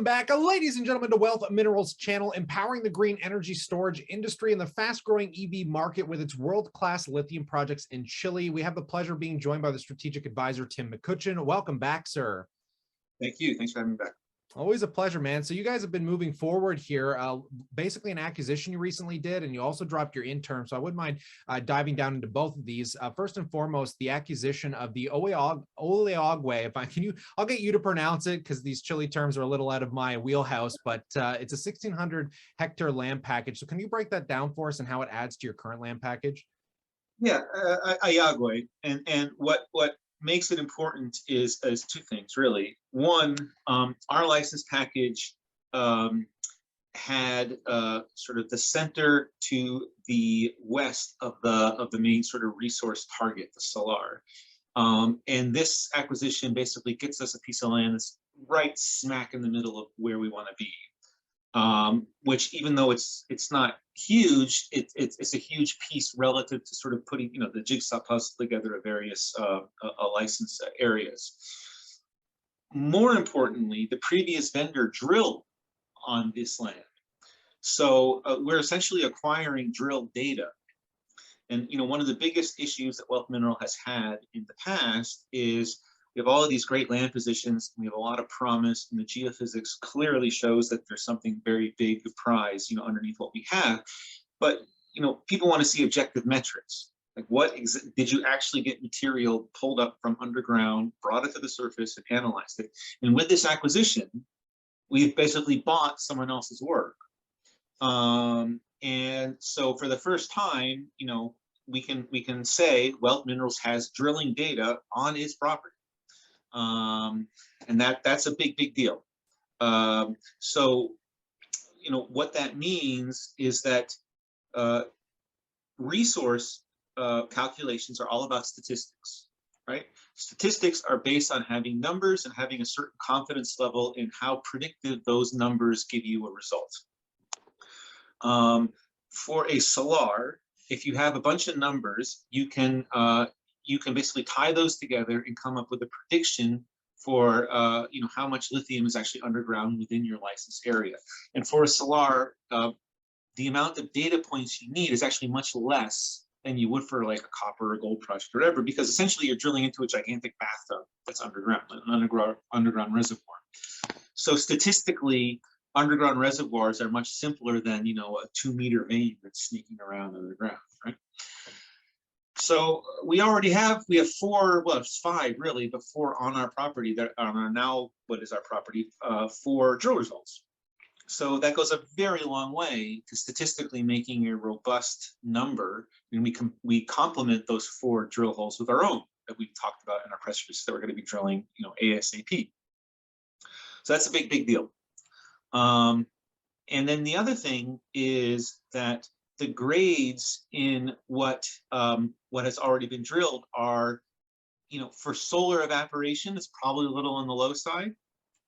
Welcome back, ladies and gentlemen, to Wealth Minerals channel, empowering the green energy storage industry and the fast-growing EV market with its world-class lithium projects in Chile. We have the pleasure of being joined by the strategic advisor, Tim McCutcheon. Welcome back, sir. Thank you. Thanks for having me back. Always a pleasure, man. So you guys have been moving forward here, basically an acquisition you recently did, and you also dropped your interim. So I wouldn't mind diving down into both of these. First and foremost, the acquisition of the Ollagüe. I'll get you to pronounce it because these Chile terms are a little out of my wheelhouse, but it's a 1,600 hectare land package. So can you break that down for us and how it adds to your current land package? Yeah, Ollagüe, and what makes it important is two things, really. One, our license package had sort of the center to the west of the main sort of resource target, the Salar. And this acquisition basically gets us a piece of land that's right smack in the middle of where we want to be. Which, even though it's not huge, it's a huge piece relative to sort of putting the jigsaw puzzle together of various license areas. More importantly, the previous vendor drilled on this land, so we're essentially acquiring drilled data. And one of the biggest issues that Wealth Mineral has had in the past is we have all of these great land positions, we have a lot of promise, and the geophysics clearly shows that there's something very big, the prize, underneath what we have. But, people want to see objective metrics. Like, did you actually get material pulled up from underground, brought it to the surface, and analyzed it? And with this acquisition, we've basically bought someone else's work. And so for the first time, we can say Wealth Minerals has drilling data on its property. And that's a big deal. So, what that means is that resource calculations are all about statistics, right? Statistics are based on having numbers and having a certain confidence level in how predictive those numbers give you a result. For a Salar, if you have a bunch of numbers, you can basically tie those together and come up with a prediction for how much lithium is actually underground within your license area. And for a Salar, the amount of data points you need is actually much less than you would for like a copper or gold project or whatever, because essentially you're drilling into a gigantic bathtub that's underground, an underground reservoir. So statistically, underground reservoirs are much simpler than a 2-meter vein that's sneaking around underground, right? So we have 4, well, it's 5 really, but 4 on our property that are now, what is our property, 4 drill results. So that goes a very long way to statistically making a robust number, and we complement those 4 drill holes with our own that we've talked about in our press release that we're going to be drilling, ASAP. So that's a big deal. And then the other thing is that the grades in what has already been drilled are, for solar evaporation, it's probably a little on the low side,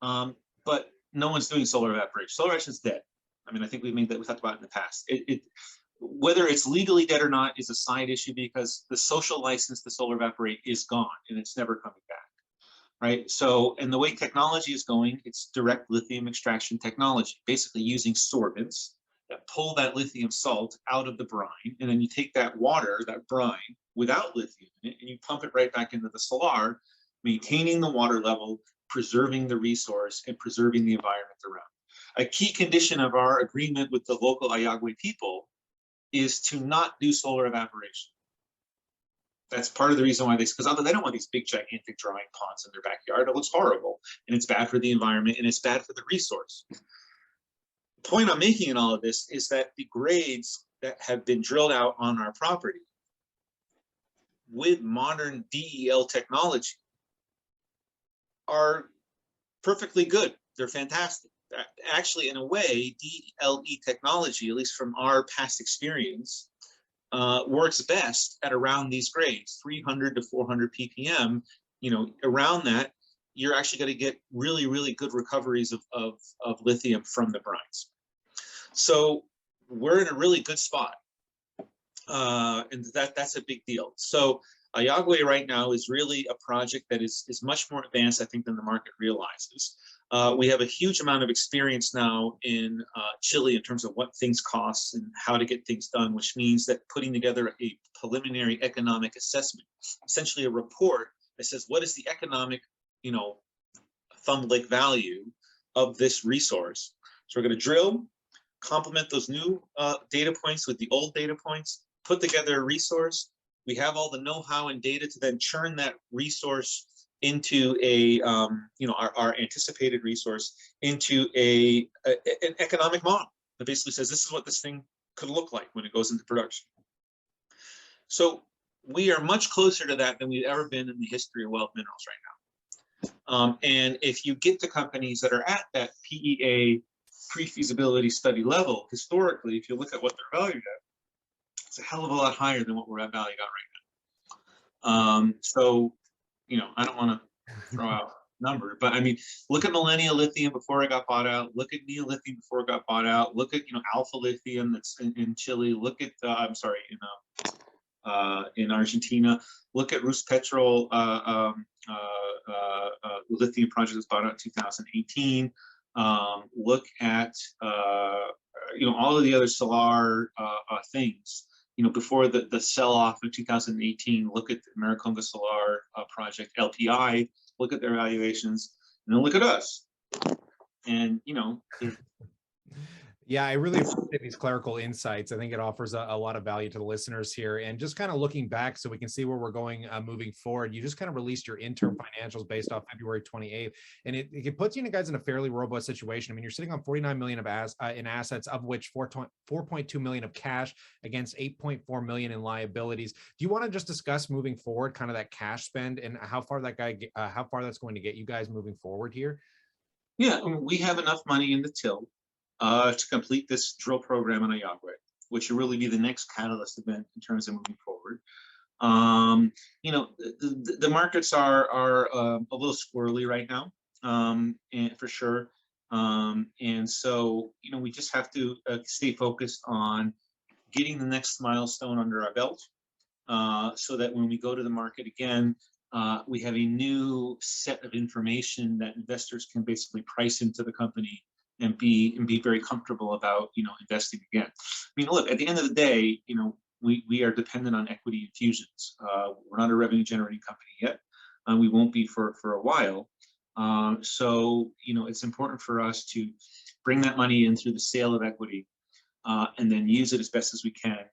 but no one's doing solar evaporation. Solar evaporation is dead. I mean, I think we talked about it in the past. Whether it's legally dead or not is a side issue, because the social license to solar evaporate is gone and it's never coming back. Right. So, and the way technology is going, it's direct lithium extraction technology, basically using sorbents that pull that lithium salt out of the brine. And then you take that water, that brine without lithium in it, and you pump it right back into the Salar, maintaining the water level, preserving the resource, and preserving the environment around. A key condition of our agreement with the local Ollagüe people is to not do solar evaporation. That's part of the reason why because they don't want these big, gigantic drying ponds in their backyard. It looks horrible, and it's bad for the environment, and it's bad for the resource. The point I'm making in all of this is that the grades that have been drilled out on our property with modern DEL technology are perfectly good. They're fantastic. Actually, in a way, DLE technology, at least from our past experience, works best at around these grades, 300 to 400 ppm. Around that, you're actually going to get really good recoveries of lithium from the brines. So we're in a really good spot, and that's a big deal. So Ollagüe right now is really a project that is much more advanced, I think, than the market realizes. We have a huge amount of experience now in Chile in terms of what things cost and how to get things done, which means that putting together a preliminary economic assessment, essentially a report that says what is the economic, thumb lake value of this resource. So we're going to drill, complement those new data points with the old data points, put together a resource. We have all the know-how and data to then churn that resource into our anticipated resource into an economic model that basically says this is what this thing could look like when it goes into production. So we are much closer to that than we've ever been in the history of wealth minerals right now. And if you get to companies that are at that PEA pre-feasibility study level, historically, if you look at what they're valued at, it's a hell of a lot higher than what we're at valued at right now. So I don't want to throw out a number, but I mean, look at Millennial Lithium before it got bought out. Look at Neo Lithium before it got bought out. Look at Alpha Lithium that's in Chile. Look at in Argentina. Look at Ruspetrol lithium project that's bought out in 2018. Look at all of the other Salar things. Before the sell-off of 2018, look at the Mariconga Salar project, LPI, look at their valuations, and then look at us. And, Yeah, I really appreciate these clerical insights. I think it offers a lot of value to the listeners here. And just kind of looking back so we can see where we're going moving forward, you just kind of released your interim financials based off February 28th. And it puts you guys in a fairly robust situation. I mean, you're sitting on 49 million in assets, of which 4.2 million of cash against 8.4 million in liabilities. Do you want to just discuss moving forward kind of that cash spend and how far that's going to get you guys moving forward here? Yeah, we have enough money in the till to complete this drill program on Ollagüe, which will really be the next catalyst event in terms of moving forward. The markets are a little squirrely right now, and for sure. And so, we just have to stay focused on getting the next milestone under our belt, so that when we go to the market again, we have a new set of information that investors can basically price into the company and be very comfortable about investing again. I mean, look, at the end of the day, we are dependent on equity infusions. We're not a revenue generating company yet. We won't be for a while. So it's important for us to bring that money in through the sale of equity, and then use it as best as we can.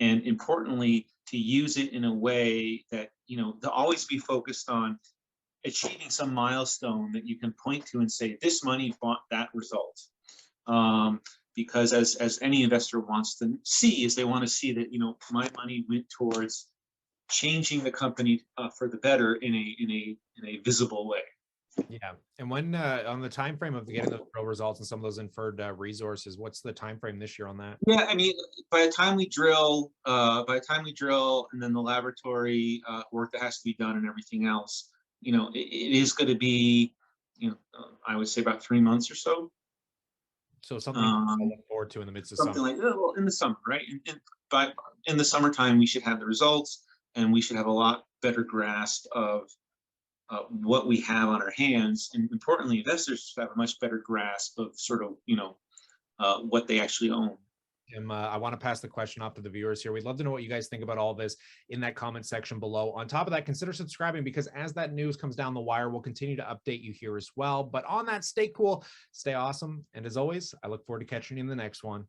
And importantly, to use it in a way that to always be focused on achieving some milestone that you can point to and say, this money bought that result. Because as any investor wants to see, is they want to see that, my money went towards changing the company for the better in a visible way. Yeah. And when on the time frame of getting those drill results and some of those inferred resources, what's the time frame this year on that? Yeah, I mean, by the time we drill, and then the laboratory work that has to be done and everything else, it is going to be, I would say about 3 months or so. So something to look forward to in the midst of something summer. like that. Well, in the summer, right? But in the summertime, we should have the results, and we should have a lot better grasp of what we have on our hands, and importantly, investors have a much better grasp of sort of what they actually own. Jim, I want to pass the question off to the viewers here. We'd love to know what you guys think about all this in that comment section below. On top of that, consider subscribing, because as that news comes down the wire, we'll continue to update you here as well. But on that, stay cool, stay awesome. And as always, I look forward to catching you in the next one.